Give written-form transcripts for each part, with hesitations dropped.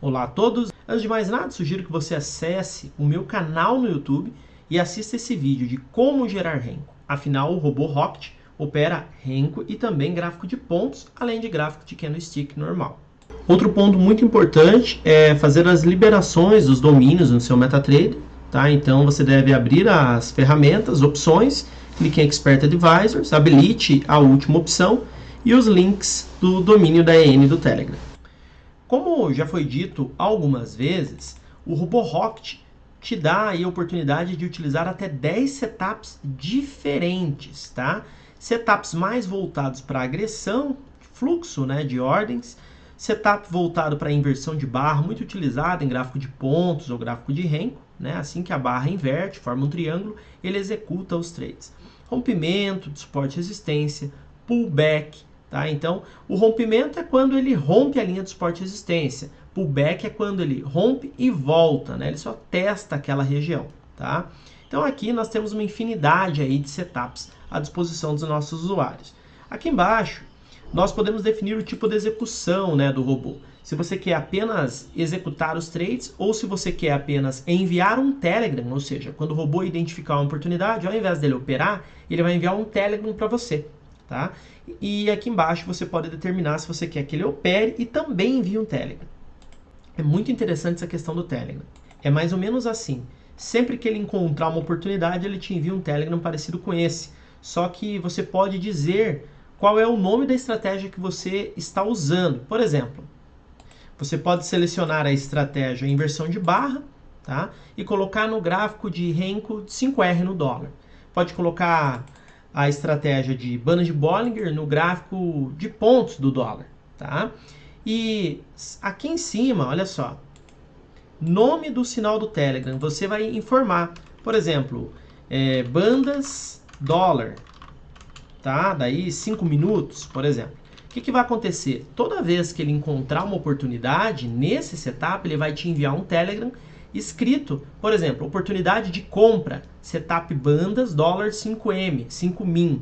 Olá a todos! Antes de mais nada, sugiro que você acesse o meu canal no YouTube e assista esse vídeo de como gerar Renko. Afinal, o robô Rocket opera Renko e também gráfico de pontos, além de gráfico de candlestick normal. Outro ponto muito importante é fazer as liberações dos domínios no seu MetaTrader. Tá? Então você deve abrir as ferramentas, opções, clique em Expert Advisors, habilite a última opção e os links do domínio da EN do Telegram. Como já foi dito algumas vezes, o robô Rocket te dá aí a oportunidade de utilizar até 10 setups diferentes, tá? Setups mais voltados para agressão, fluxo, né, de ordens, setup voltado para inversão de barra, muito utilizado em gráfico de pontos ou gráfico de Renko, né? Assim que a barra inverte, forma um triângulo, ele executa os trades. Rompimento, de suporte e resistência, pullback. Tá? Então, o rompimento é quando ele rompe a linha de suporte e resistência. Pullback é quando ele rompe e volta, né? Ele só testa aquela região. Tá? Então, aqui nós temos uma infinidade aí de setups à disposição dos nossos usuários. Aqui embaixo, nós podemos definir o tipo de execução, né, do robô. Se você quer apenas executar os trades ou se você quer apenas enviar um Telegram, ou seja, quando o robô identificar uma oportunidade, ao invés dele operar, ele vai enviar um Telegram para você. Tá? E aqui embaixo você pode determinar se você quer que ele opere e também envie um Telegram. É muito interessante essa questão do Telegram. É mais ou menos assim. Sempre que ele encontrar uma oportunidade, ele te envia um Telegram parecido com esse. Só que você pode dizer qual é o nome da estratégia que você está usando. Por exemplo, você pode selecionar a estratégia inversão de barra, tá? E colocar no gráfico de Renko 5R no dólar. Pode colocar a estratégia de banda de Bollinger no gráfico de pontos do dólar, tá? E aqui em cima, olha só, nome do sinal do Telegram, você vai informar, por exemplo, bandas dólar, tá? Daí 5 minutos, por exemplo. O que vai acontecer? Toda vez que ele encontrar uma oportunidade nesse setup, ele vai te enviar um Telegram escrito, por exemplo, oportunidade de compra, setup bandas, dólar 5M, 5min,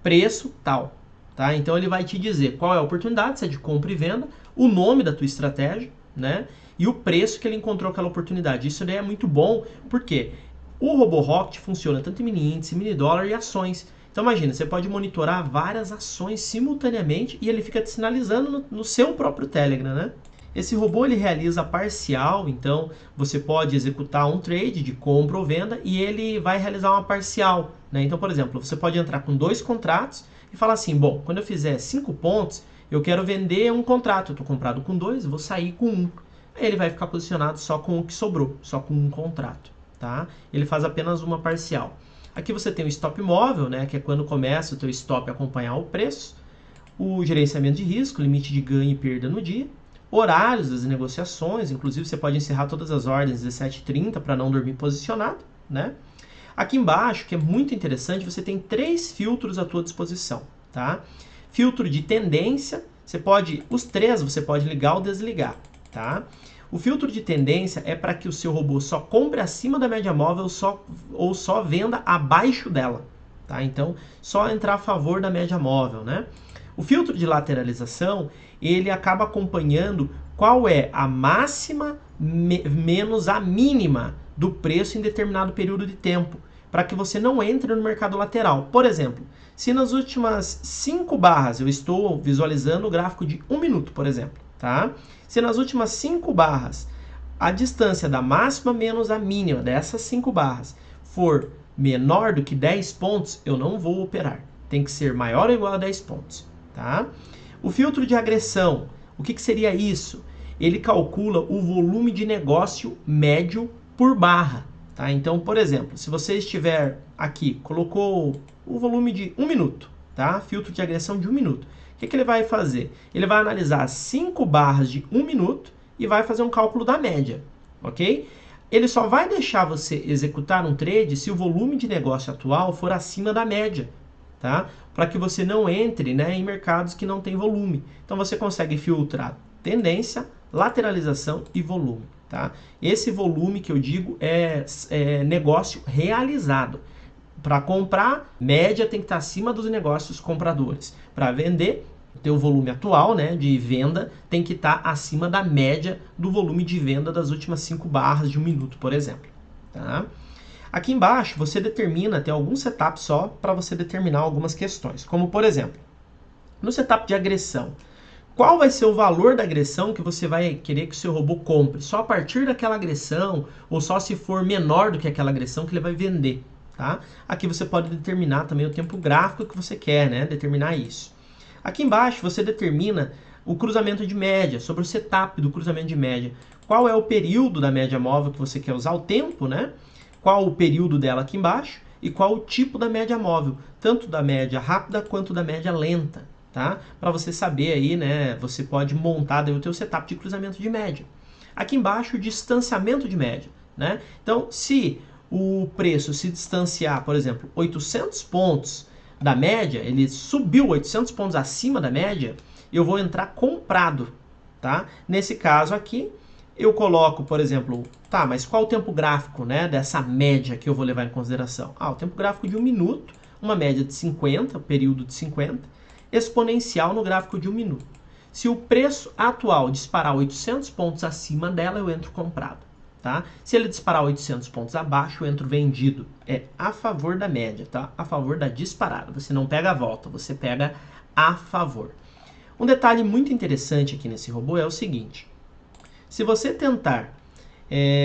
preço tal. Tá? Então ele vai te dizer qual é a oportunidade, se é de compra e venda, o nome da tua estratégia, né? E o preço que ele encontrou aquela oportunidade. Isso daí é muito bom, porque o robô Rocket funciona tanto em mini índice, mini dólar e ações. Então imagina, você pode monitorar várias ações simultaneamente e ele fica te sinalizando no seu próprio Telegram, né? Esse robô ele realiza parcial, então você pode executar um trade de compra ou venda e ele vai realizar uma parcial, né? Então, por exemplo, você pode entrar com 2 contratos e falar assim, bom, quando eu fizer 5 pontos, eu quero vender um contrato, eu estou comprado com 2, vou sair com 1. Aí ele vai ficar posicionado só com o que sobrou, só com um contrato, tá? Ele faz apenas uma parcial. Aqui você tem o stop móvel, né, que é quando começa o teu stop a acompanhar o preço, o gerenciamento de risco, limite de ganho e perda no dia, horários das negociações, inclusive você pode encerrar todas as ordens às 17h30 para não dormir posicionado, né? Aqui embaixo, que é muito interessante, você tem 3 filtros à tua disposição, tá? Filtro de tendência, os 3 você pode ligar ou desligar, tá? O filtro de tendência é para que o seu robô só compre acima da média móvel ou só venda abaixo dela, tá? Então, só entrar a favor da média móvel, né? O filtro de lateralização, ele acaba acompanhando qual é a máxima menos a mínima do preço em determinado período de tempo, para que você não entre no mercado lateral. Por exemplo, se nas últimas 5 barras, eu estou visualizando o gráfico de 1 minuto, por exemplo, tá? Se nas últimas 5 barras, a distância da máxima menos a mínima dessas 5 barras for menor do que 10 pontos, eu não vou operar. Tem que ser maior ou igual a 10 pontos. Tá? O filtro de agressão, o que seria isso? Ele calcula o volume de negócio médio por barra. Tá? Então, por exemplo, se você estiver aqui, colocou o volume de 1 minuto, tá? Filtro de agressão de 1 minuto. O que ele vai fazer? Ele vai analisar 5 barras de 1 minuto e vai fazer um cálculo da média, ok? Ele só vai deixar você executar um trade se o volume de negócio atual for acima da média. Tá? Para que você não entre, né, em mercados que não tem volume. Então você consegue filtrar tendência, lateralização e volume. Tá? Esse volume que eu digo é negócio realizado. Para comprar, média tem que estar acima dos negócios compradores. Para vender, O teu volume atual, né, de venda tem que estar acima da média do volume de venda das últimas 5 barras de 1 minuto, por exemplo. Tá? Aqui embaixo você determina, tem alguns setups só para você determinar algumas questões, como por exemplo, no setup de agressão, qual vai ser o valor da agressão que você vai querer que o seu robô compre? Só a partir daquela agressão ou só se for menor do que aquela agressão que ele vai vender, tá? Aqui você pode determinar também o tempo gráfico que você quer, né? Determinar isso. Aqui embaixo você determina o cruzamento de média, sobre o setup do cruzamento de média. Qual é o período da média móvel que você quer usar, o tempo, né? Qual o período dela aqui embaixo e qual o tipo da média móvel, tanto da média rápida quanto da média lenta, tá? Para você saber aí, né, você pode montar daí o teu setup de cruzamento de média. Aqui embaixo, o distanciamento de média, né? Então, se o preço se distanciar, por exemplo, 800 pontos da média, ele subiu 800 pontos acima da média, eu vou entrar comprado, tá? Nesse caso aqui, eu coloco, por exemplo, tá, mas qual o tempo gráfico, né, dessa média que eu vou levar em consideração? Ah, o tempo gráfico de 1 minuto, uma média de 50, período de 50, exponencial no gráfico de 1 minuto. Se o preço atual disparar 800 pontos acima dela, eu entro comprado. Tá? Se ele disparar 800 pontos abaixo, eu entro vendido. É a favor da média, tá? A favor da disparada. Você não pega a volta, você pega a favor. Um detalhe muito interessante aqui nesse robô é o seguinte. Se você tentar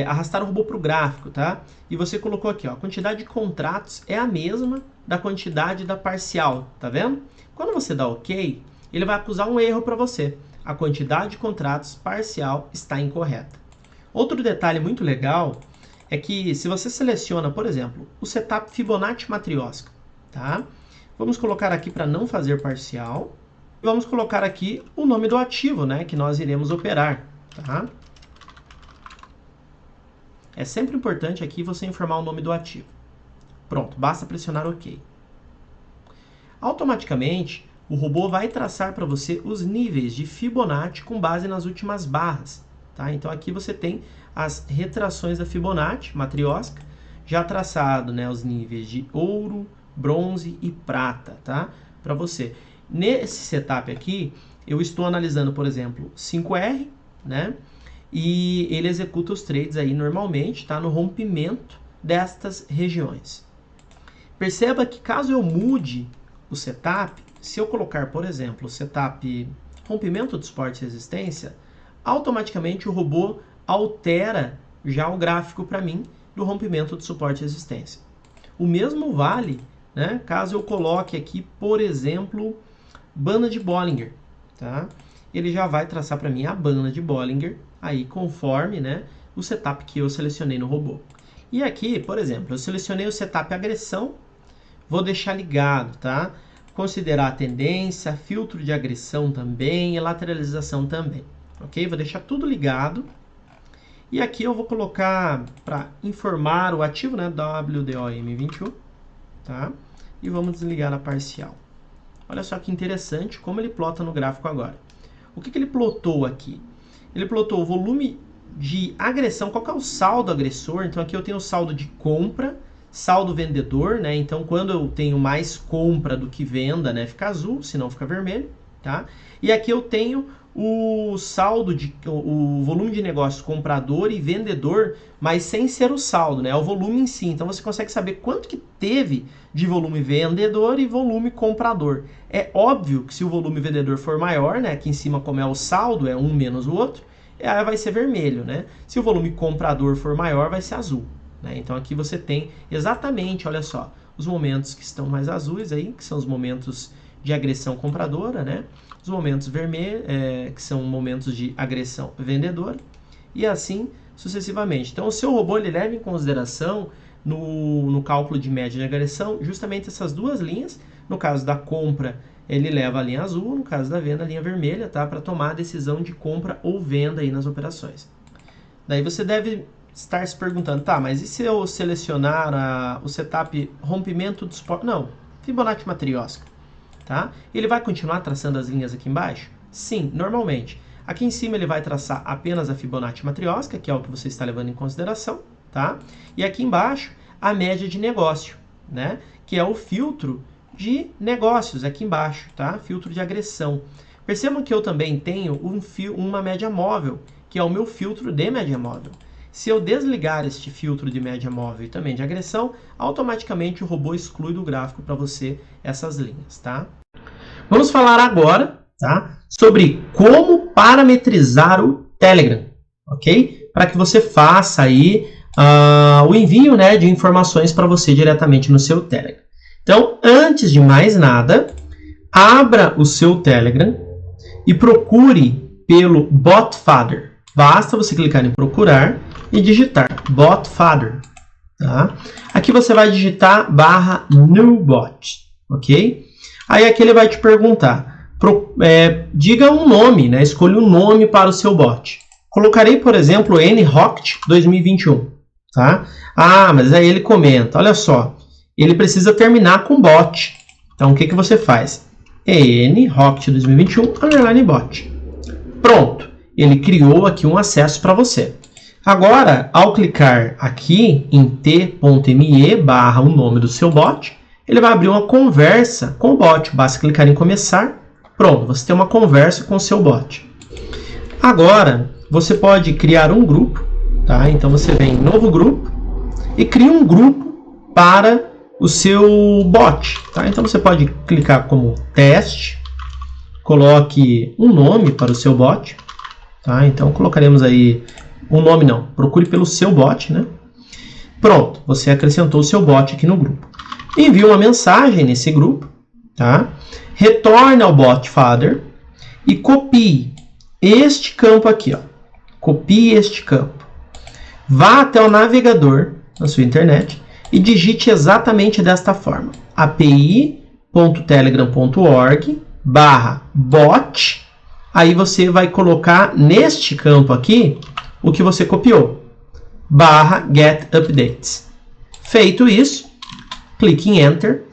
arrastar o robô para o gráfico, tá? E você colocou aqui, ó, a quantidade de contratos é a mesma da quantidade da parcial, tá vendo? Quando você dá OK, ele vai acusar um erro para você. A quantidade de contratos parcial está incorreta. Outro detalhe muito legal é que se você seleciona, por exemplo, o setup Fibonacci Matrioska, tá? Vamos colocar aqui para não fazer parcial. Vamos colocar aqui o nome do ativo, né, que nós iremos operar, tá? É sempre importante aqui você informar o nome do ativo. Pronto, basta pressionar OK. Automaticamente, o robô vai traçar para você os níveis de Fibonacci com base nas últimas barras. Tá? Então aqui você tem as retrações da Fibonacci, matriosca, já traçado, né, os níveis de ouro, bronze e prata, tá? Para você. Nesse setup aqui, eu estou analisando, por exemplo, 5R, né? E ele executa os trades aí normalmente, tá? No rompimento destas regiões. Perceba que caso eu mude o setup, se eu colocar, por exemplo, o setup rompimento de suporte e resistência, automaticamente o robô altera já o gráfico para mim do rompimento de suporte e resistência. O mesmo vale, né, caso eu coloque aqui, por exemplo, banda de Bollinger, tá? Ele já vai traçar para mim a banda de Bollinger aí conforme, né, o setup que eu selecionei no robô. E aqui, por exemplo, eu selecionei o setup agressão, vou deixar ligado, tá? Considerar a tendência, filtro de agressão também e lateralização também, ok? Vou deixar tudo ligado. E aqui eu vou colocar para informar o ativo, né, WDOM21, tá? E vamos desligar a parcial. Olha só que interessante como ele plota no gráfico agora. O que ele plotou aqui? Ele plotou o volume de agressão, qual que é o saldo agressor? Então aqui eu tenho o saldo de compra, saldo vendedor, né? Então quando eu tenho mais compra do que venda, né, fica azul, senão fica vermelho, tá? E aqui eu tenho o saldo o volume de negócio comprador e vendedor, mas sem ser o saldo, né? É o volume em si. Então você consegue saber quanto que teve de volume vendedor e volume comprador. É óbvio que se o volume vendedor for maior, né, aqui em cima como é o saldo, é um menos o outro, vai ser vermelho, né? Se o volume comprador for maior, vai ser azul, né? Então aqui você tem exatamente, olha só, os momentos que estão mais azuis aí, que são os momentos de agressão compradora, né? Os momentos vermelhos, que são momentos de agressão vendedora, e assim sucessivamente. Então o seu robô ele leva em consideração no cálculo de média de agressão justamente essas duas linhas. No caso da compra, ele leva a linha azul, no caso da venda, a linha vermelha, tá? Para tomar a decisão de compra ou venda aí nas operações. Daí você deve estar se perguntando, tá, mas e se eu selecionar o setup rompimento de suporte? Não, Fibonacci Matrioska, tá? Ele vai continuar traçando as linhas aqui embaixo? Sim, normalmente. Aqui em cima ele vai traçar apenas a Fibonacci Matrioska, que é o que você está levando em consideração, tá? E aqui embaixo a média de negócio, né? Que é o filtro de negócios aqui embaixo, tá? Filtro de agressão. Percebam que eu também tenho uma média móvel, que é o meu filtro de média móvel. Se eu desligar este filtro de média móvel e também de agressão, automaticamente o robô exclui do gráfico para você essas linhas, tá? Vamos falar agora, tá, sobre como parametrizar o Telegram, ok? Para que você faça aí o envio, né, de informações para você diretamente no seu Telegram. Então, antes de mais nada, abra o seu Telegram e procure pelo Botfather. Basta você clicar em procurar e digitar Botfather. Tá? Aqui você vai digitar /newbot, ok? Aí aqui ele vai te perguntar, diga um nome, né? Escolha um nome para o seu bot. Colocarei, por exemplo, NRocket 2021. Tá? Ah, mas aí ele comenta, olha só, ele precisa terminar com bot. Então, o que você faz? NRocket 2021, underline bot. Pronto, ele criou aqui um acesso para você. Agora, ao clicar aqui em t.me / o nome do seu bot, ele vai abrir uma conversa com o bot. Basta clicar em começar. Pronto, você tem uma conversa com o seu bot. Agora, você pode criar um grupo. Tá? Então, você vem em novo grupo e cria um grupo para o seu bot. Tá? Então, você pode clicar como teste. Coloque um nome para o seu bot. Tá? Então, colocaremos aí um nome não. Procure pelo seu bot, né? Pronto, você acrescentou o seu bot aqui no grupo. Envie uma mensagem nesse grupo, tá? Retorne ao Botfather e copie este campo aqui, ó. Copie este campo. Vá até o navegador na sua internet e digite exatamente desta forma: api.telegram.org/bot. Aí você vai colocar neste campo aqui o que você copiou, /getUpdates. Feito isso, clique em Enter.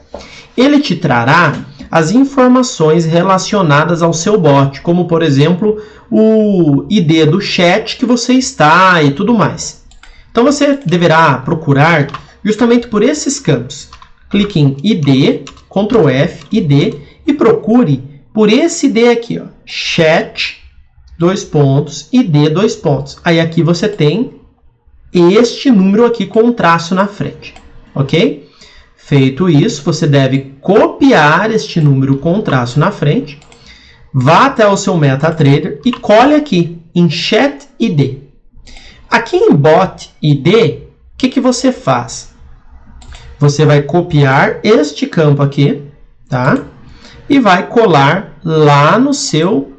Ele te trará as informações relacionadas ao seu bot, como, por exemplo, o ID do chat que você está e tudo mais. Então, você deverá procurar justamente por esses campos. Clique em ID, Ctrl F, ID, e procure por esse ID aqui, ó, chat, ID, . Aí aqui você tem este número aqui com um traço na frente, ok? Feito isso, você deve copiar este número com um traço na frente, vá até o seu MetaTrader e cole aqui em Chat ID. Aqui em Bot ID, o que você faz? Você vai copiar este campo aqui, tá? E vai colar lá no seu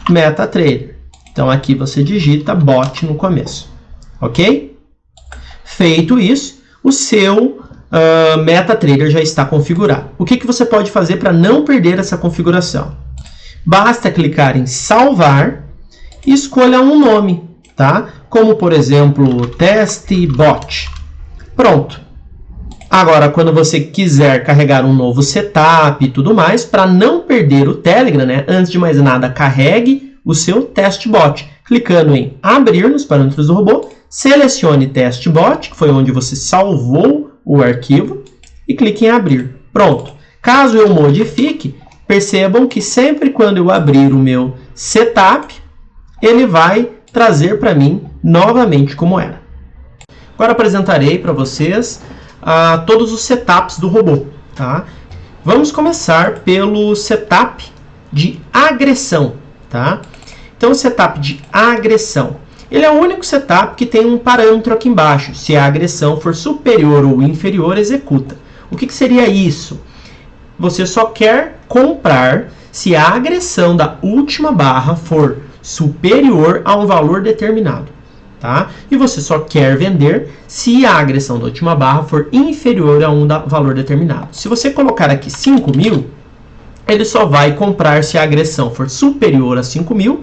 MetaTrader. Então, aqui você digita bot no começo, ok? Feito isso, o seu MetaTrader já está configurado. O que você pode fazer para não perder essa configuração? Basta clicar em salvar e escolha um nome, tá? Como, por exemplo, testbot. Pronto. Agora, quando você quiser carregar um novo setup e tudo mais, para não perder o Telegram, né? Antes de mais nada, carregue o seu testbot. Clicando em abrir nos parâmetros do robô, selecione testbot, que foi onde você salvou o arquivo, e clique em abrir. Pronto. Caso eu modifique, percebam que sempre quando eu abrir o meu setup, ele vai trazer para mim novamente como era. Agora apresentarei para vocês todos os setups do robô. Tá? Vamos começar pelo setup de agressão. Tá? Então, o setup de agressão. Ele é o único setup que tem um parâmetro aqui embaixo. Se a agressão for superior ou inferior, executa. O que seria isso? Você só quer comprar se a agressão da última barra for superior a um valor determinado. Tá? E você só quer vender se a agressão da última barra for inferior a um valor determinado. Se você colocar aqui 5.000, ele só vai comprar se a agressão for superior a 5.000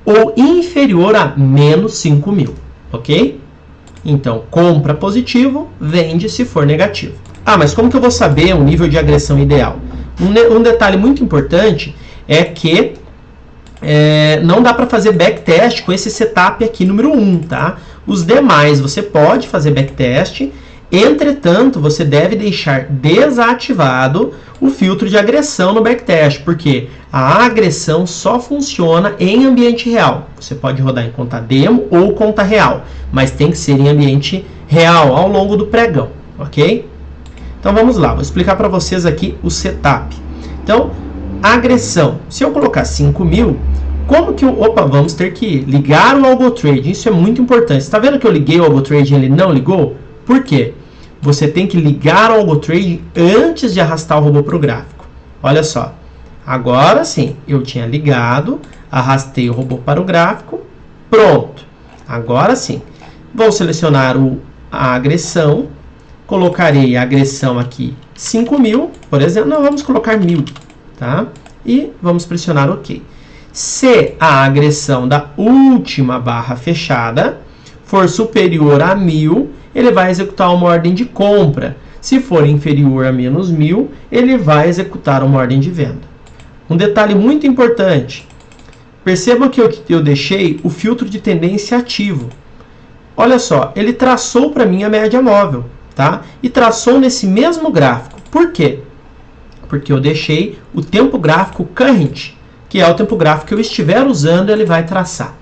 ou inferior a menos 5.000, ok? Então, compra positivo, vende se for negativo. Ah, mas como que eu vou saber o nível de agressão ideal? Um detalhe muito importante é que não dá para fazer backtest com esse setup aqui número 1, tá? Os demais você pode fazer backtest Entretanto, você deve deixar desativado o filtro de agressão no backtest, porque a agressão só funciona em ambiente real. Você pode rodar em conta demo ou conta real, mas tem que ser em ambiente real ao longo do pregão, ok? Então vamos lá, vou explicar para vocês aqui o setup. Então, agressão, se eu colocar 5.000, como que vamos ter que ligar o AlgoTrade, isso é muito importante. Está vendo que eu liguei o AlgoTrade e ele não ligou? Por quê? Você tem que ligar o AlgoTrade antes de arrastar o robô para o gráfico. Olha só, agora sim, eu tinha ligado, arrastei o robô para o gráfico, pronto. Agora sim, vou selecionar a agressão, colocarei a agressão aqui 5.000, por exemplo, não, vamos colocar 1.000, tá? E vamos pressionar OK. Se a agressão da última barra fechada for superior a 1.000, ele vai executar uma ordem de compra. Se for inferior a menos 1.000, ele vai executar uma ordem de venda. Um detalhe muito importante. Percebam que eu deixei o filtro de tendência ativo. Olha só, ele traçou para mim a média móvel, tá? E traçou nesse mesmo gráfico. Por quê? Porque eu deixei o tempo gráfico current, que é o tempo gráfico que eu estiver usando, ele vai traçar,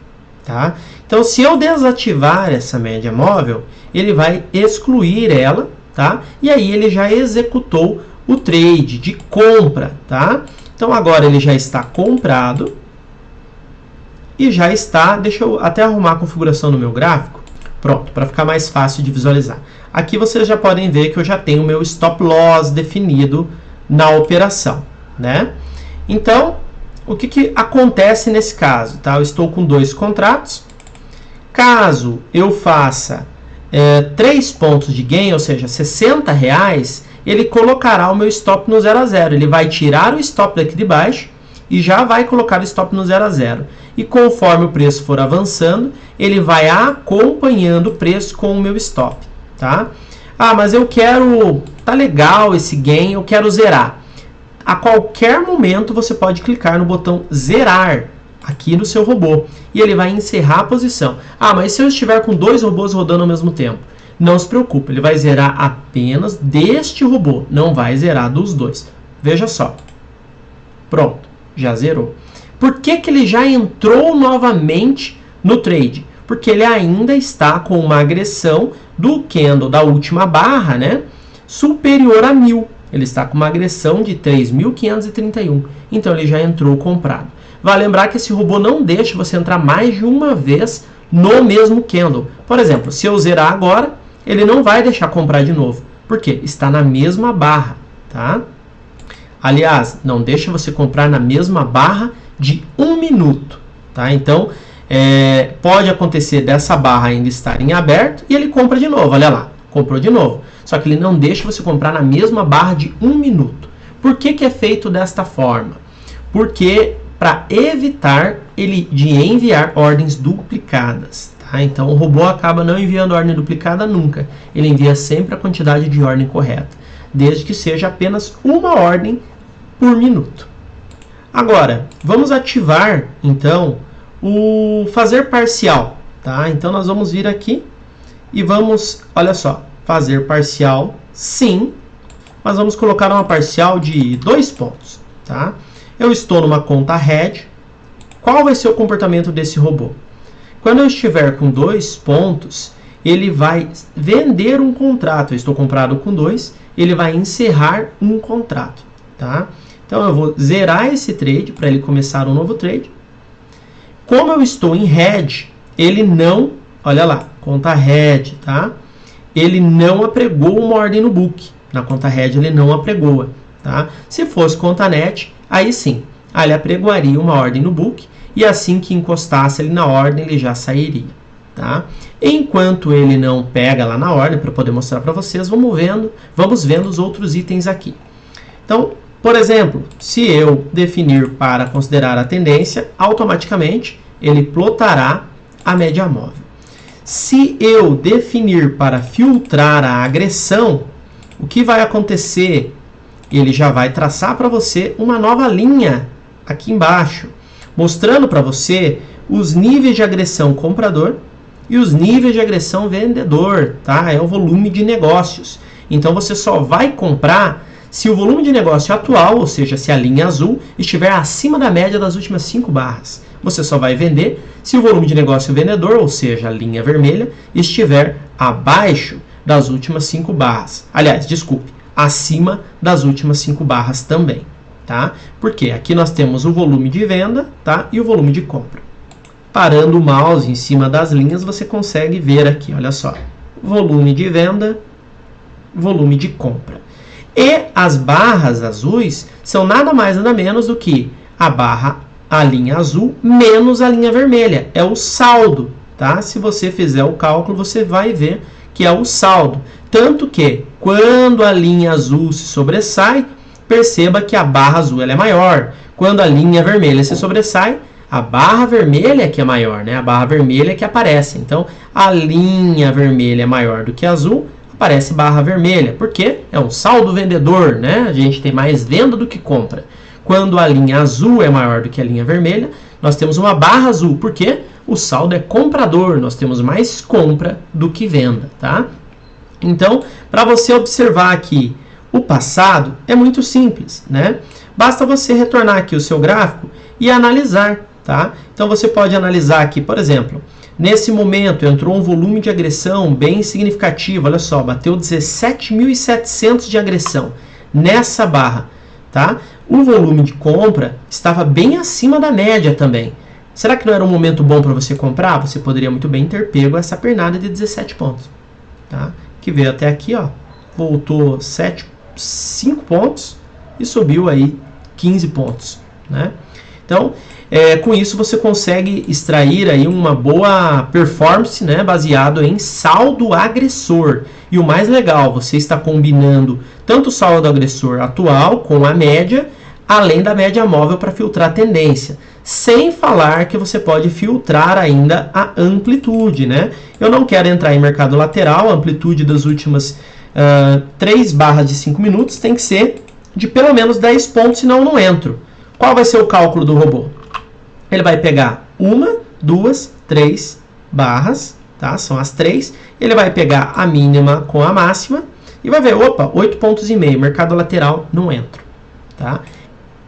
tá? Então, se eu desativar essa média móvel, ele vai excluir ela, tá? E aí ele já executou o trade de compra, tá? Então, agora ele já está comprado e já está... Deixa eu até arrumar a configuração no meu gráfico. Pronto, para ficar mais fácil de visualizar. Aqui vocês já podem ver que eu já tenho o meu stop loss definido na operação, né? Então, o que acontece nesse caso? Tá? Eu estou com 2 contratos. Caso eu faça 3 pontos de gain, ou seja, R$60, ele colocará o meu stop no 0 a 0. Ele vai tirar o stop daqui de baixo e já vai colocar o stop no 0 a 0. E conforme o preço for avançando, ele vai acompanhando o preço com o meu stop. Tá? Ah, mas eu quero... Tá legal esse gain, eu quero zerar. A qualquer momento você pode clicar no botão zerar aqui no seu robô e ele vai encerrar a posição. Ah, mas se eu estiver com 2 robôs rodando ao mesmo tempo? Não se preocupe, ele vai zerar apenas deste robô, não vai zerar dos 2. Veja só. Pronto, já zerou. Por que ele já entrou novamente no trade? Porque ele ainda está com uma agressão do candle da última barra, né, superior a 1.000. Ele está com uma agressão de 3.531. Então, ele já entrou comprado. Vale lembrar que esse robô não deixa você entrar mais de uma vez no mesmo candle. Por exemplo, se eu zerar agora, ele não vai deixar comprar de novo. Por quê? Está na mesma barra, tá? Aliás, não deixa você comprar na mesma barra de 1 minuto, tá? Então, pode acontecer dessa barra ainda estar em aberto e ele compra de novo, olha lá, comprou de novo. Só que ele não deixa você comprar na mesma barra de 1 minuto. Por que é feito desta forma? Porque para evitar ele de enviar ordens duplicadas. Tá? Então o robô acaba não enviando ordem duplicada nunca. Ele envia sempre a quantidade de ordem correta, desde que seja apenas uma ordem por minuto. Agora, vamos ativar então o fazer parcial. Tá? Então nós vamos vir aqui e vamos, olha só, fazer parcial sim, mas vamos colocar uma parcial de 2 pontos. Tá? Eu estou numa conta red. Qual vai ser o comportamento desse robô? Quando eu estiver com 2 pontos, ele vai vender um contrato. Eu estou comprado com 2, ele vai encerrar um contrato. Tá? Então eu vou zerar esse trade para ele começar um novo trade. Como eu estou em red, ele não, olha lá, conta red, tá? Ele não apregou uma ordem no book. Na conta red ele não apregoa, tá? Se fosse conta net, aí sim, ele apregoaria uma ordem no book e assim que encostasse ele na ordem, ele já sairia, tá? Enquanto ele não pega lá na ordem, para poder mostrar para vocês, vamos vendo os outros itens aqui. Então, por exemplo, se eu definir para considerar a tendência, automaticamente ele plotará a média móvel. Se eu definir para filtrar a agressão, o que vai acontecer? Ele já vai traçar para você uma nova linha aqui embaixo, mostrando para você os níveis de agressão comprador E os níveis de agressão vendedor, tá? É o volume de negócios. Então você só vai comprar se o volume de negócio atual, ou seja, se a linha azul, estiver acima da média das últimas 5 barras. Você só vai vender se o volume de negócio vendedor, ou seja, a linha vermelha, estiver abaixo das últimas 5 barras. Aliás, desculpe, acima das últimas 5 barras também, tá? Porque aqui nós temos o volume de venda, tá? E o volume de compra. Parando o mouse em cima das linhas, você consegue ver aqui, olha só, volume de venda, volume de compra. E as barras azuis são nada mais nada menos do que a linha azul menos a linha vermelha. É o saldo, tá? Se você fizer o cálculo, você vai ver que é o saldo. Tanto que, quando a linha azul se sobressai, perceba que a barra azul ela é maior. Quando a linha vermelha se sobressai, a barra vermelha é que é maior, né? A barra vermelha é que aparece. Então, a linha vermelha é maior do que a azul, aparece barra vermelha, porque é um saldo vendedor, né? A gente tem mais venda do que compra. Quando a linha azul é maior do que a linha vermelha, nós temos uma barra azul, porque o saldo é comprador, nós temos mais compra do que venda, tá? Então, para você observar aqui o passado, é muito simples, né? Basta você retornar aqui o seu gráfico e analisar, tá? Então, você pode analisar aqui, por exemplo, nesse momento entrou um volume de agressão bem significativo, olha só, bateu 17.700 de agressão nessa barra, tá? O volume de compra estava bem acima da média também. Será que não era um momento bom para você comprar? Você poderia muito bem ter pego essa pernada de 17 pontos, tá? Que veio até aqui, ó, voltou 5 pontos e subiu aí 15 pontos, né? Então, com isso você consegue extrair aí uma boa performance, né, baseado em saldo agressor. E o mais legal, você está combinando tanto o saldo agressor atual com a média, além da média móvel para filtrar a tendência. Sem falar que você pode filtrar ainda a amplitude, né? Eu não quero entrar em mercado lateral, a amplitude das últimas 3 barras de 5 minutos tem que ser de pelo menos 10 pontos, senão eu não entro. Qual vai ser o cálculo do robô? Ele vai pegar 1, 2, 3 barras, tá? São as 3. Ele vai pegar a mínima com a máxima e vai ver, opa, 8,5 pontos, mercado lateral, não entro, tá?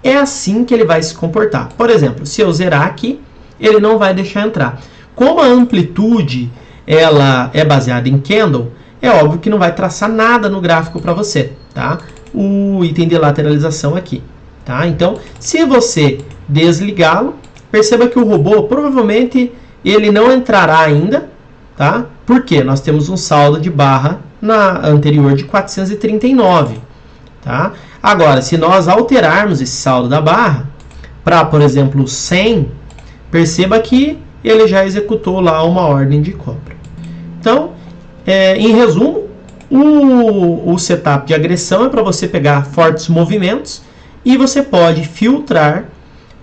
É assim que ele vai se comportar. Por exemplo, se eu zerar aqui, ele não vai deixar entrar. Como a amplitude ela é baseada em candle, é óbvio que não vai traçar nada no gráfico para você, tá? O item de lateralização aqui, tá? Então, se você desligá-lo, perceba que o robô provavelmente ele não entrará ainda, tá? Porque nós temos um saldo de barra na anterior de 439, tá? Agora, se nós alterarmos esse saldo da barra para, por exemplo, 100, perceba que ele já executou lá uma ordem de compra. Então, em resumo, o setup de agressão é para você pegar fortes movimentos e você pode filtrar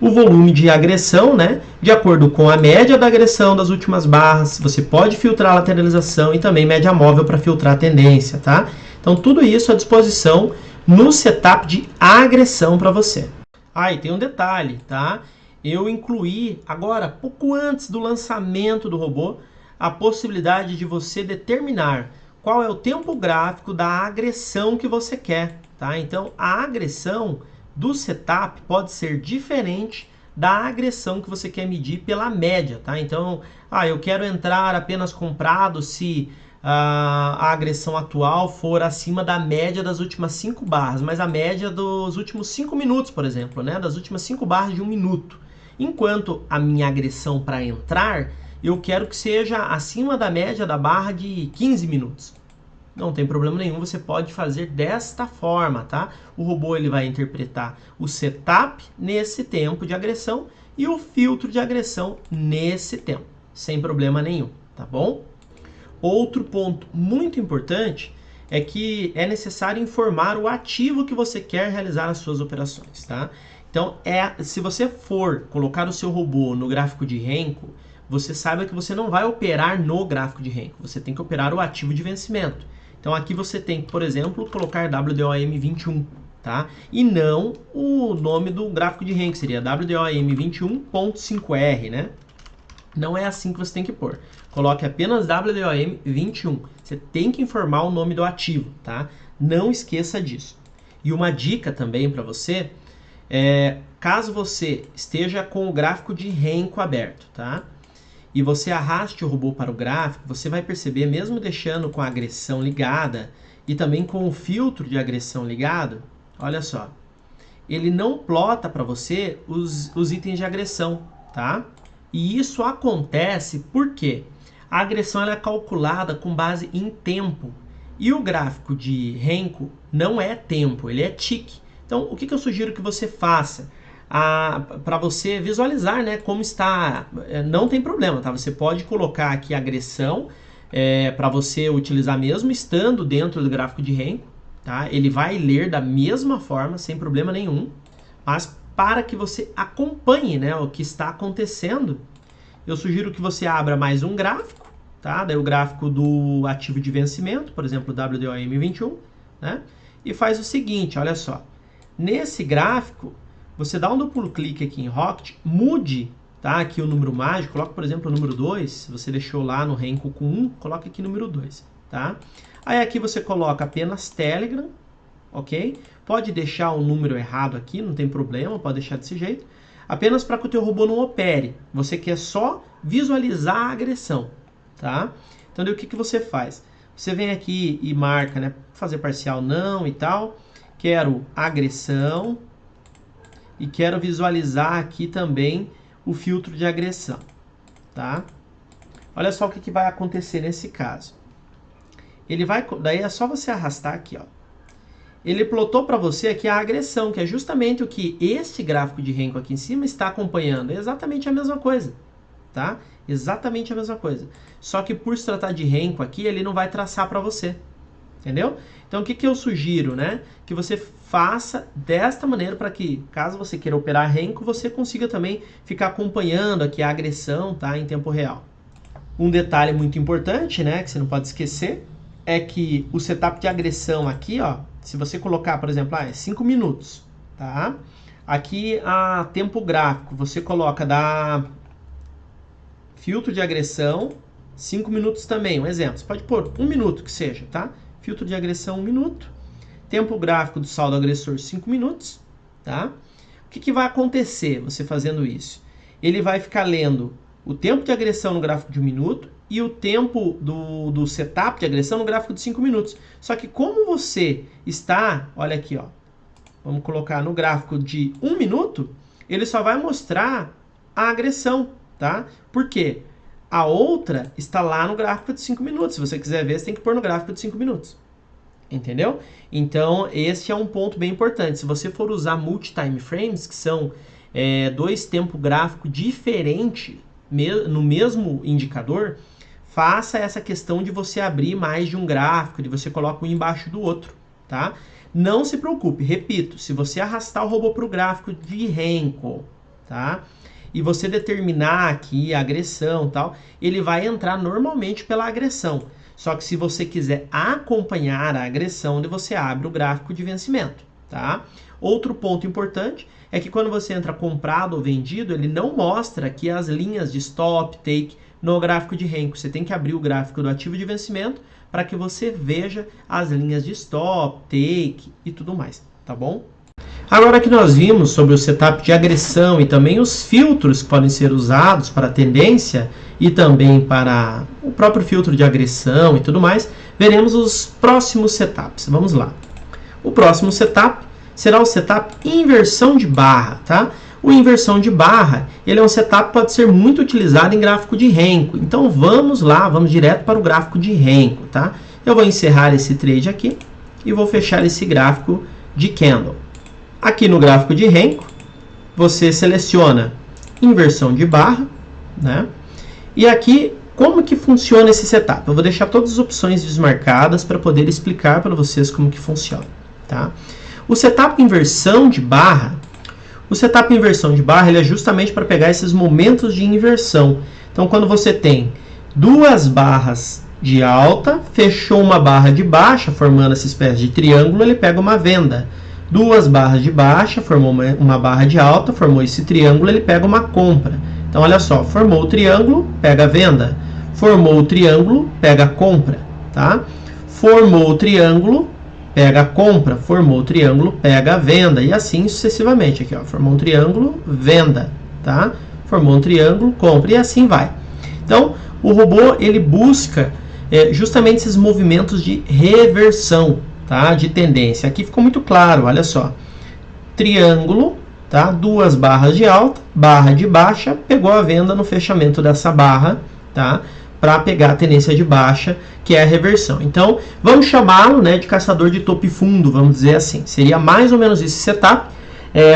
o volume de agressão, né, de acordo com a média da agressão das últimas barras. Você pode filtrar a lateralização e também média móvel para filtrar a tendência, tá? Então, tudo isso à disposição no setup de agressão para você. E tem um detalhe, tá? Eu incluí agora, pouco antes do lançamento do robô, a possibilidade de você determinar qual é o tempo gráfico da agressão que você quer, tá? Então, a agressão do setup pode ser diferente da agressão que você quer medir pela média, tá? Então, eu quero entrar apenas comprado se a agressão atual for acima da média das últimas 5 barras, mas a média dos últimos 5 minutos, por exemplo, né? Das últimas 5 barras de 1 minuto. Enquanto a minha agressão para entrar, eu quero que seja acima da média da barra de 15 minutos. Não tem problema nenhum, você pode fazer desta forma, tá? O robô ele vai interpretar o setup nesse tempo de agressão e o filtro de agressão nesse tempo, sem problema nenhum, tá bom? Outro ponto muito importante é que é necessário informar o ativo que você quer realizar as suas operações, tá? Então, se você for colocar o seu robô no gráfico de Renko, você saiba que você não vai operar no gráfico de Renko, você tem que operar o ativo de vencimento. Então, aqui você tem que, por exemplo, colocar WDOM21, tá? E não o nome do gráfico de Renko, seria WDOM21.5R, né? Não é assim que você tem que pôr. Coloque apenas WDOM 21. Você tem que informar o nome do ativo, tá? Não esqueça disso. E uma dica também para você caso você esteja com o gráfico de Renko aberto, tá? E você arraste o robô para o gráfico, você vai perceber, mesmo deixando com a agressão ligada e também com o filtro de agressão ligado, olha só, ele não plota para você os itens de agressão, tá? E isso acontece porque a agressão ela é calculada com base em tempo. E o gráfico de Renko não é tempo, ele é tick. Então, o que eu sugiro que você faça? Para você visualizar, né, como está, não tem problema, tá? Você pode colocar aqui a agressão para você utilizar mesmo estando dentro do gráfico de Renko, tá? Ele vai ler da mesma forma, sem problema nenhum, mas para que você acompanhe, né, o que está acontecendo, eu sugiro que você abra mais um gráfico, tá? Daí o gráfico do ativo de vencimento, por exemplo, WDOM 21, né? E faz o seguinte, olha só. Nesse gráfico, você dá um duplo clique aqui em Rocket, mude, tá, aqui o número mágico, coloca, por exemplo, o número 2, se você deixou lá no Renko com 1, coloca aqui o número 2, tá? Aí aqui você coloca apenas Telegram, ok? Pode deixar o número errado aqui, não tem problema, pode deixar desse jeito. Apenas para que o teu robô não opere. Você quer só visualizar a agressão, tá? Então, daí, o que você faz? Você vem aqui e marca, né? Fazer parcial não e tal. Quero agressão. E quero visualizar aqui também o filtro de agressão, tá? Olha só o que vai acontecer nesse caso. Ele vai, daí é só você arrastar aqui, ó. Ele plotou para você aqui a agressão, que é justamente o que este gráfico de Renko aqui em cima está acompanhando. É exatamente a mesma coisa, tá? Exatamente a mesma coisa. Só que por se tratar de Renko aqui, ele não vai traçar para você, entendeu? Então o que eu sugiro, né? Que você faça desta maneira para que, caso você queira operar Renko, você consiga também ficar acompanhando aqui a agressão, tá? Em tempo real. Um detalhe muito importante, né? Que você não pode esquecer, é que o setup de agressão aqui, ó, se você colocar, por exemplo, é 5 minutos, tá? Aqui a tempo gráfico, você coloca da filtro de agressão 5 minutos também, um exemplo. Você pode pôr 1 minuto que seja, tá? Filtro de agressão 1 minuto. Tempo gráfico do saldo agressor 5 minutos, tá? O que vai acontecer você fazendo isso? Ele vai ficar lendo o tempo de agressão no gráfico de 1 minuto e o tempo do setup de agressão no gráfico de 5 minutos. Só que como você está, olha aqui, ó, vamos colocar no gráfico de 1 minuto, ele só vai mostrar a agressão, tá? Por quê? A outra está lá no gráfico de 5 minutos. Se você quiser ver, você tem que pôr no gráfico de 5 minutos. Entendeu? Então, esse é um ponto bem importante. Se você for usar multi-time frames, que são dois tempos gráficos diferentes no mesmo indicador, faça essa questão de você abrir mais de um gráfico, de você colocar um embaixo do outro, tá? Não se preocupe, repito, se você arrastar o robô para o gráfico de Renko, tá? E você determinar aqui a agressão e tal, ele vai entrar normalmente pela agressão. Só que se você quiser acompanhar a agressão, você abre o gráfico de vencimento, tá? Outro ponto importante é que quando você entra comprado ou vendido, ele não mostra aqui as linhas de stop, take no gráfico de Renko. Você tem que abrir o gráfico do ativo de vencimento para que você veja as linhas de stop, take e tudo mais, tá bom? Agora que nós vimos sobre o setup de agressão e também os filtros que podem ser usados para a tendência e também para o próprio filtro de agressão e tudo mais, veremos os próximos setups. Vamos lá. O próximo setup será o setup inversão de barra, tá? O inversão de barra, ele é um setup que pode ser muito utilizado em gráfico de Renko. Então vamos lá, vamos direto para o gráfico de Renko, tá? Eu vou encerrar esse trade aqui e vou fechar esse gráfico de candle. Aqui no gráfico de Renko, você seleciona inversão de barra, né? E aqui, como que funciona esse setup? Eu vou deixar todas as opções desmarcadas para poder explicar para vocês como que funciona, tá? O setup inversão de barra, ele é justamente para pegar esses momentos de inversão. Então, quando você tem duas barras de alta, fechou uma barra de baixa, formando essa espécie de triângulo, ele pega uma venda. Duas barras de baixa, formou uma barra de alta, formou esse triângulo, ele pega uma compra. Então, olha só, formou o triângulo, pega a venda. Formou o triângulo, pega a compra, tá? Formou o triângulo, pega a compra. Formou o triângulo, pega a venda. E assim sucessivamente. Aqui, ó, formou um triângulo, venda, tá? Formou um triângulo, compra. E assim vai. Então, o robô, ele busca justamente esses movimentos de reversão, tá? De tendência. Aqui ficou muito claro, olha só. Triângulo, tá? Duas barras de alta, barra de baixa, pegou a venda no fechamento dessa barra, tá? Para pegar a tendência de baixa, que é a reversão. Então, vamos chamá-lo, né, de caçador de topo e fundo, vamos dizer assim. Seria mais ou menos esse setup.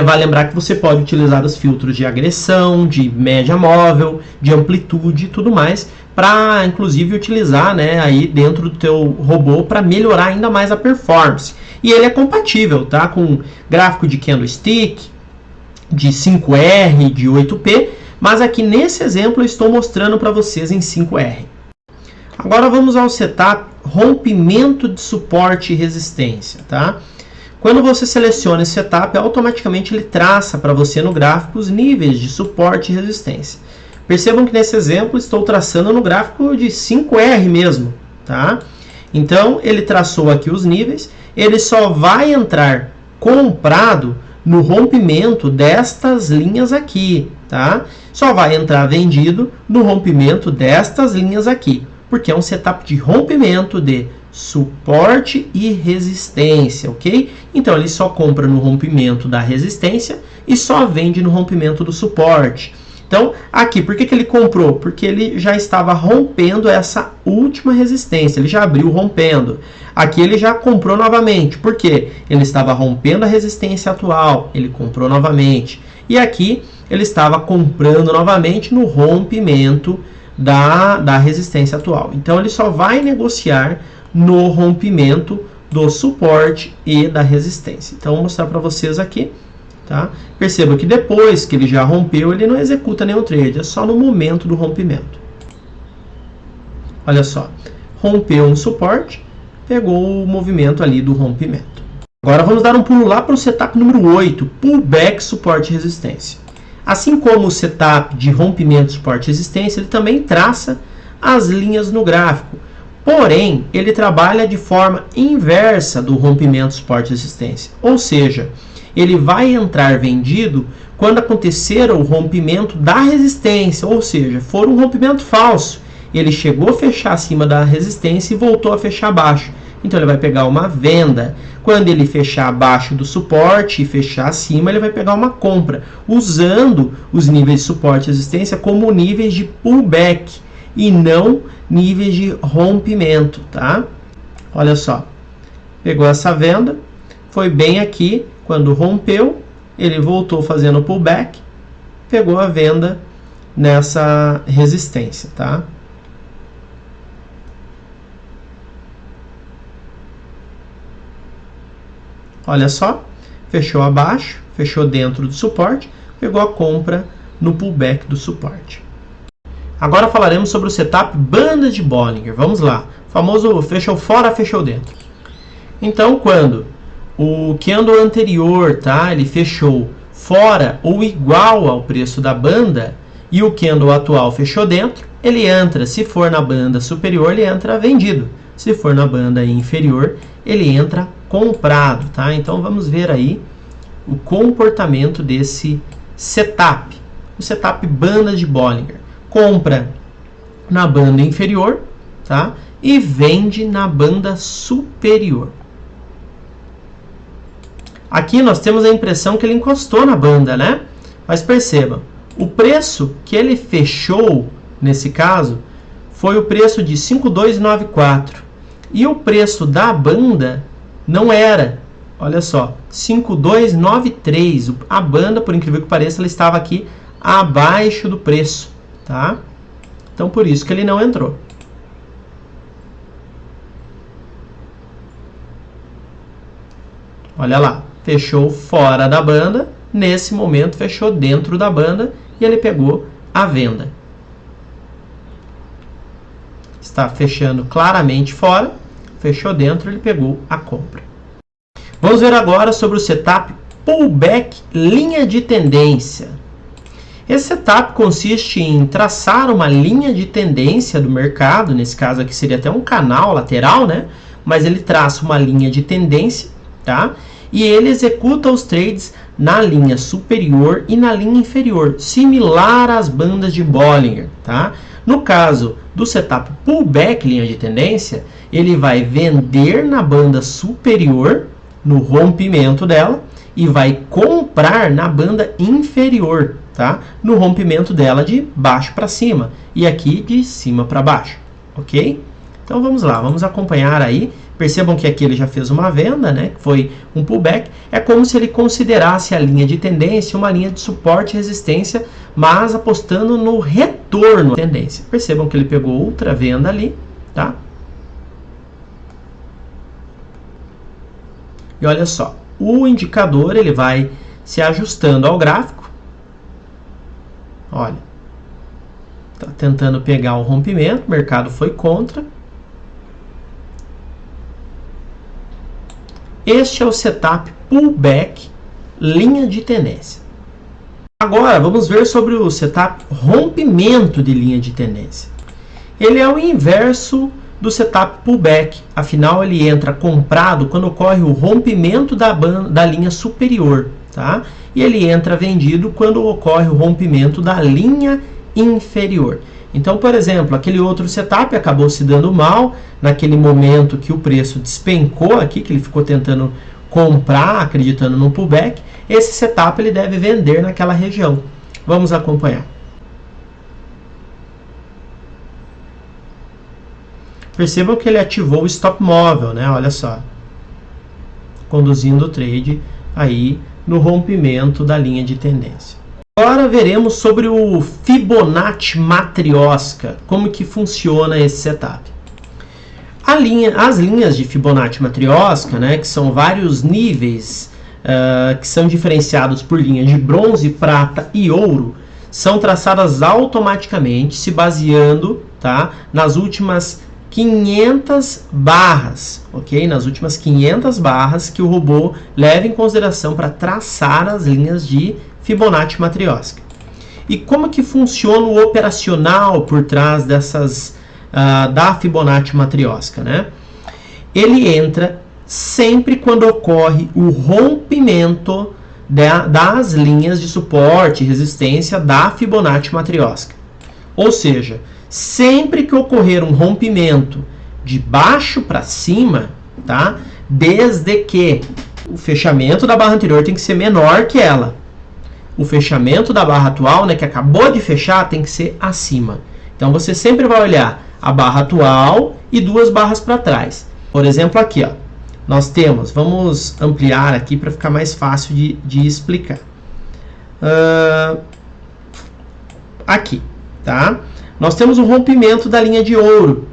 Vai lembrar que você pode utilizar os filtros de agressão, de média móvel, de amplitude e tudo mais, para inclusive utilizar, né, aí dentro do teu robô para melhorar ainda mais a performance. E ele é compatível, tá, com gráfico de candlestick, de 5R, de 8P, mas aqui nesse exemplo eu estou mostrando para vocês em 5R. Agora vamos ao setup rompimento de suporte e resistência, tá? Quando você seleciona esse setup, automaticamente ele traça para você no gráfico os níveis de suporte e resistência. Percebam que nesse exemplo estou traçando no gráfico de 5R mesmo, tá? Então ele traçou aqui os níveis, ele só vai entrar comprado no rompimento destas linhas aqui, tá? Só vai entrar vendido no rompimento destas linhas aqui, porque é um setup de rompimento de suporte e resistência, ok? Então ele só compra no rompimento da resistência e só vende no rompimento do suporte. Então, aqui, por que ele comprou? Porque ele já estava rompendo essa última resistência, ele já abriu rompendo. Aqui ele já comprou novamente, por quê? Ele estava rompendo a resistência atual, ele comprou novamente. E aqui ele estava comprando novamente no rompimento da resistência atual. Então, ele só vai negociar no rompimento do suporte e da resistência. Então, vou mostrar para vocês aqui. Tá? Perceba que depois que ele já rompeu, ele não executa nenhum trade, é só no momento do rompimento. Olha só, rompeu um suporte, pegou o movimento ali do rompimento. Agora vamos dar um pulo lá para o setup número 8, pullback, suporte e resistência. Assim como o setup de rompimento, suporte e resistência, ele também traça as linhas no gráfico. Porém, ele trabalha de forma inversa do rompimento, suporte e resistência. Ou seja, ele vai entrar vendido quando acontecer o rompimento da resistência, ou seja, for um rompimento falso. Ele chegou a fechar acima da resistência e voltou a fechar abaixo. Então ele vai pegar uma venda. Quando ele fechar abaixo do suporte e fechar acima, ele vai pegar uma compra, usando os níveis de suporte e resistência como níveis de pullback e não níveis de rompimento, tá? Olha só, pegou essa venda, foi bem aqui, quando rompeu, ele voltou fazendo pullback, pegou a venda nessa resistência, tá? Olha só, fechou abaixo, fechou dentro do suporte, pegou a compra no pullback do suporte. Agora falaremos sobre o setup banda de Bollinger. Vamos lá. O famoso fechou fora, fechou dentro. Então, quando o candle anterior, tá, ele fechou fora ou igual ao preço da banda e o candle atual fechou dentro, ele entra, se for na banda superior, ele entra vendido. Se for na banda inferior, ele entra comprado, tá? Então, vamos ver aí o comportamento desse setup. O setup banda de Bollinger. Compra na banda inferior, tá? E vende na banda superior. Aqui nós temos a impressão que ele encostou na banda, né? Mas perceba, o preço que ele fechou, nesse caso, foi o preço de 5.294. E o preço da banda não era, olha só, 5.293. A banda, por incrível que pareça, ela estava aqui abaixo do preço, tá? Então, por isso que ele não entrou. Olha lá, fechou fora da banda, nesse momento fechou dentro da banda e ele pegou a venda. Está fechando claramente fora, fechou dentro, ele pegou a compra. Vamos ver agora sobre o setup pullback linha de tendência. Esse setup consiste em traçar uma linha de tendência do mercado, nesse caso aqui seria até um canal lateral, né? Mas ele traça uma linha de tendência, tá? E ele executa os trades na linha superior e na linha inferior, similar às bandas de Bollinger, tá? No caso do setup pullback, linha de tendência, ele vai vender na banda superior, no rompimento dela, e vai comprar na banda inferior, tá? No rompimento dela de baixo para cima e aqui de cima para baixo, ok? Então vamos lá, vamos acompanhar aí. Percebam que aqui ele já fez uma venda, né? Que foi um pullback. É como se ele considerasse a linha de tendência uma linha de suporte e resistência, mas apostando no retorno da tendência. Percebam que ele pegou outra venda ali, tá? E olha só, o indicador ele vai se ajustando ao gráfico. Olha, está tentando pegar um rompimento, o mercado foi contra. Este é o setup pullback, linha de tendência. Agora vamos ver sobre o setup rompimento de linha de tendência. Ele é o inverso do setup pullback, afinal ele entra comprado quando ocorre o rompimento da linha superior, tá? E ele entra vendido quando ocorre o rompimento da linha inferior. Então, por exemplo, aquele outro setup acabou se dando mal naquele momento que o preço despencou aqui, que ele ficou tentando comprar, acreditando no pullback. Esse setup ele deve vender naquela região. Vamos acompanhar. Percebam que ele ativou o stop móvel, né? Olha só, conduzindo o trade aí no rompimento da linha de tendência. Agora veremos sobre o Fibonacci Matrioska, como que funciona esse setup. As linhas de Fibonacci Matrioska, né, que são vários níveis que são diferenciados por linhas de bronze, prata e ouro, são traçadas automaticamente se baseando, tá, nas últimas 500 barras, ok? Nas últimas 500 barras que o robô leva em consideração para traçar as linhas de Fibonacci Matrioska. E como que funciona o operacional por trás dessas da Fibonacci Matrioska, né? Ele entra sempre quando ocorre o rompimento das linhas de suporte e resistência da Fibonacci Matrioska. Ou seja, sempre que ocorrer um rompimento de baixo para cima, tá? Desde que o fechamento da barra anterior tem que ser menor que ela. O fechamento da barra atual, né, que acabou de fechar, tem que ser acima. Então você sempre vai olhar a barra atual e duas barras para trás. Por exemplo, aqui, ó, nós temos, vamos ampliar aqui para ficar mais fácil de explicar. Aqui, tá? Nós temos um rompimento da linha de ouro,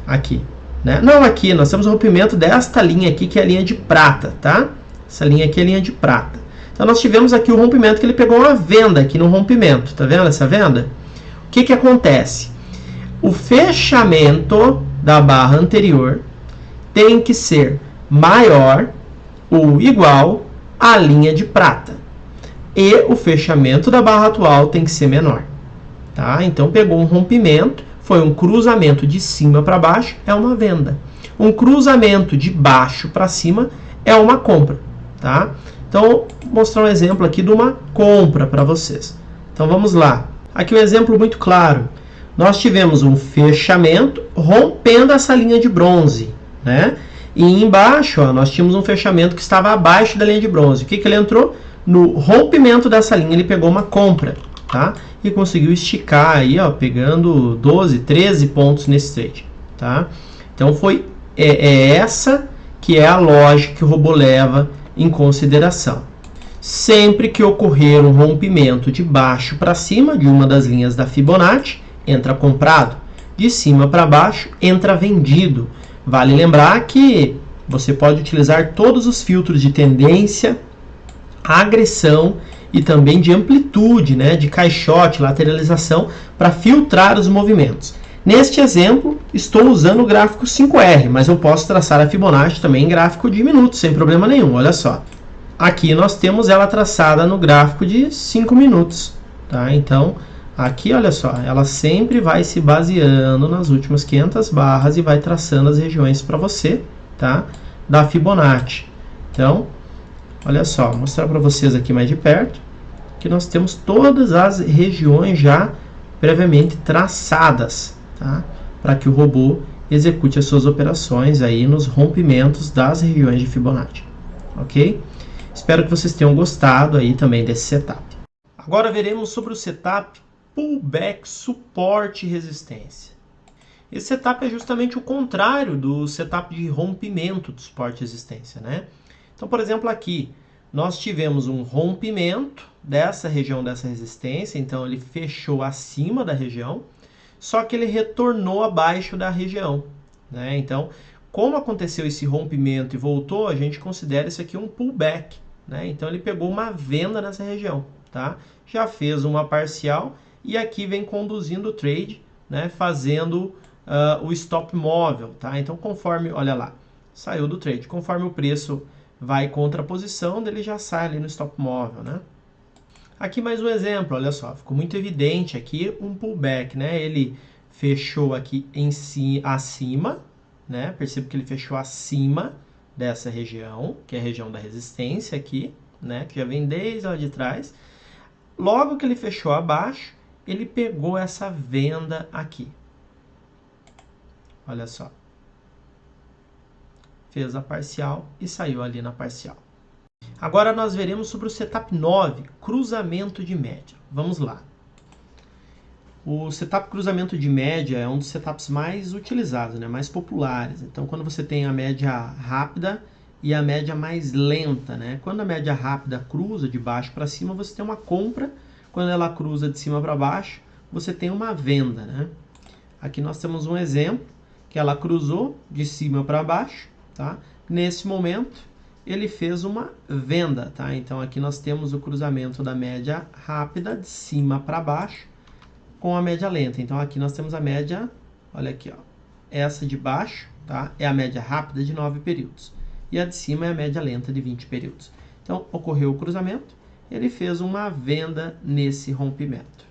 aqui, né? Não aqui, nós temos um rompimento desta linha aqui, que é a linha de prata, tá? Essa linha aqui é a linha de prata. Então, nós tivemos aqui o rompimento, que ele pegou uma venda aqui no rompimento, tá vendo essa venda? O que que acontece? O fechamento da barra anterior tem que ser maior ou igual à linha de prata. E o fechamento da barra atual tem que ser menor. Tá? Então, pegou um rompimento, foi um cruzamento de cima para baixo, é uma venda. Um cruzamento de baixo para cima é uma compra. Tá? Então, vou mostrar um exemplo aqui de uma compra para vocês. Então, vamos lá. Aqui um exemplo muito claro. Nós tivemos um fechamento rompendo essa linha de bronze, né? E embaixo, ó, nós tínhamos um fechamento que estava abaixo da linha de bronze. O que que ele entrou? No rompimento dessa linha, ele pegou uma compra, tá? E conseguiu esticar aí, ó, pegando 12, 13 pontos nesse trade, tá? Então, essa que é a lógica que o robô leva em consideração. Sempre que ocorrer um rompimento de baixo para cima de uma das linhas da Fibonacci, entra comprado. De cima para baixo, entra vendido. Vale lembrar que você pode utilizar todos os filtros de tendência, agressão e também de amplitude, né, de caixote, lateralização, para filtrar os movimentos. Neste exemplo, estou usando o gráfico 5R, mas eu posso traçar a Fibonacci também em gráfico de minutos, sem problema nenhum. Olha só. Aqui nós temos ela traçada no gráfico de 5 minutos. tá? Então, aqui, olha só, ela sempre vai se baseando nas últimas 500 barras e vai traçando as regiões para você, tá? Da Fibonacci. Então, olha só, vou mostrar para vocês aqui mais de perto, que nós temos todas as regiões já previamente traçadas, tá? Para que o robô execute as suas operações aí nos rompimentos das regiões de Fibonacci, ok? Espero que vocês tenham gostado aí também desse setup. Agora veremos sobre o setup Pullback, Suporte e Resistência. Esse setup é justamente o contrário do setup de rompimento do suporte e resistência, né? Então, por exemplo, aqui nós tivemos um rompimento dessa região dessa resistência, então ele fechou acima da região, só que ele retornou abaixo da região, né? Então, como aconteceu esse rompimento e voltou, a gente considera isso aqui um pullback, né? Então, ele pegou uma venda nessa região, tá? Já fez uma parcial e aqui vem conduzindo o trade, né? Fazendo o stop móvel, tá? Então, conforme, olha lá, saiu do trade, conforme o preço vai contra a posição, ele já sai ali no stop móvel, né? Aqui mais um exemplo, olha só, ficou muito evidente aqui um pullback, né? Ele fechou aqui em si, acima, né? Perceba que ele fechou acima dessa região, que é a região da resistência aqui, né? Que já vem desde lá de trás. Logo que ele fechou abaixo, ele pegou essa venda aqui. Olha só. Fez a parcial e saiu ali na parcial. Agora nós veremos sobre o setup 9, cruzamento de média. Vamos lá. O setup cruzamento de média é um dos setups mais utilizados, né? Mais populares. Então, quando você tem a média rápida e a média mais lenta, né? Quando a média rápida cruza de baixo para cima, você tem uma compra. Quando ela cruza de cima para baixo, você tem uma venda, né? Aqui nós temos um exemplo que ela cruzou de cima para baixo, tá? Nesse momento, ele fez uma venda, tá? Então, aqui nós temos o cruzamento da média rápida de cima para baixo com a média lenta. Então, aqui nós temos a média, olha aqui, ó. Essa de baixo, tá? É a média rápida de 9 períodos. E a de cima é a média lenta de 20 períodos. Então, ocorreu o cruzamento, ele fez uma venda nesse rompimento.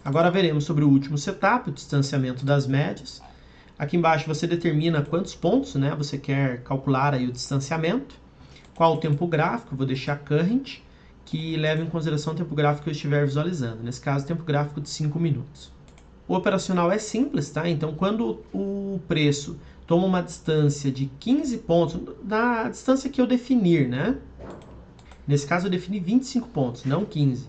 Agora veremos sobre o último setup, o distanciamento das médias. Aqui embaixo você determina quantos pontos, né, você quer calcular aí o distanciamento. Qual o tempo gráfico, eu vou deixar current, que leva em consideração o tempo gráfico que eu estiver visualizando. Nesse caso, tempo gráfico de 5 minutos. O operacional é simples, tá? Então, quando o preço toma uma distância de 15 pontos, da distância que eu definir, né? Nesse caso, eu defini 25 pontos, não 15.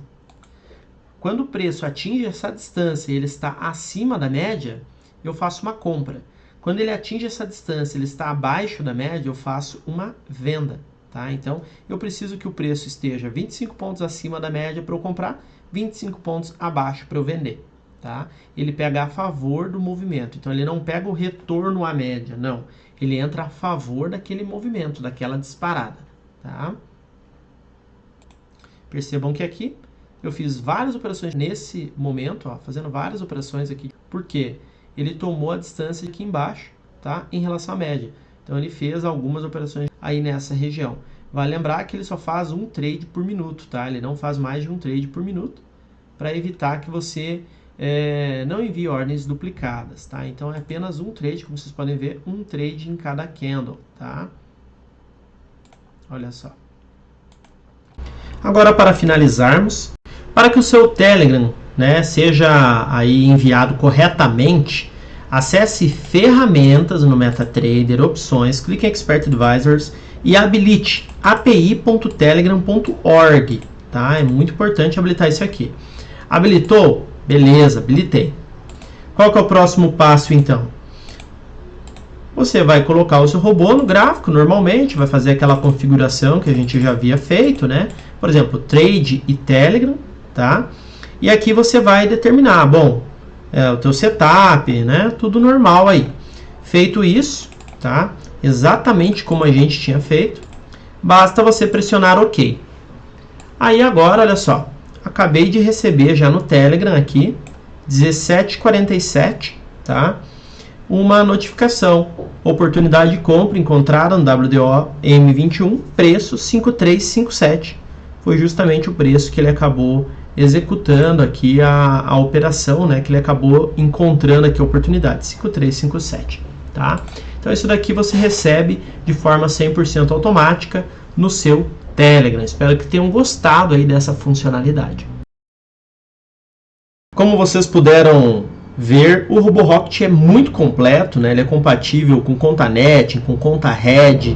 Quando o preço atinge essa distância e ele está acima da média, eu faço uma compra. Quando ele atinge essa distância, ele está abaixo da média, eu faço uma venda, tá? Então, eu preciso que o preço esteja 25 pontos acima da média para eu comprar, 25 pontos abaixo para eu vender, tá? Ele pega a favor do movimento. Então, ele não pega o retorno à média, não. Ele entra a favor daquele movimento, daquela disparada, tá? Percebam que aqui eu fiz várias operações nesse momento, ó, fazendo várias operações aqui. Por quê? Ele tomou a distância aqui embaixo, tá? Em relação à média. Então, ele fez algumas operações aí nessa região. Vale lembrar que ele só faz um trade por minuto, tá? Ele não faz mais de um trade por minuto, para evitar que você não envie ordens duplicadas, tá? Então, é apenas um trade, como vocês podem ver, um trade em cada candle, tá? Olha só. Agora, para finalizarmos, para que o seu Telegram, né, seja aí enviado corretamente, acesse ferramentas no MetaTrader, opções, clique em Expert Advisors e habilite api.telegram.org, tá? É muito importante habilitar isso aqui. Habilitou? Beleza, habilitei. Qual que é o próximo passo então? Você vai colocar o seu robô no gráfico normalmente, vai fazer aquela configuração que a gente já havia feito, né? Por exemplo, Trade e Telegram, tá? E aqui você vai determinar, bom, o teu setup, né? Tudo normal aí. Feito isso, tá? Exatamente como a gente tinha feito, basta você pressionar OK. Aí agora, olha só, acabei de receber já no Telegram aqui, 17h47, tá? Uma notificação, oportunidade de compra encontrada no WDO M21, preço 5357. Foi justamente o preço que ele acabou executando aqui a operação, né, que ele acabou encontrando aqui a oportunidade, 5357, tá? Então isso daqui você recebe de forma 100% automática no seu Telegram. Espero que tenham gostado aí dessa funcionalidade. Como vocês puderam ver, o RoboRocket é muito completo, né? Ele é compatível com conta NET, com conta Red,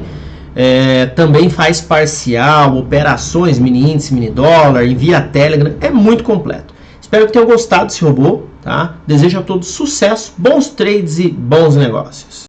também faz parcial, operações, mini índice, mini dólar, envia Telegram, é muito completo. Espero que tenham gostado desse robô, tá? Desejo a todos sucesso, bons trades e bons negócios.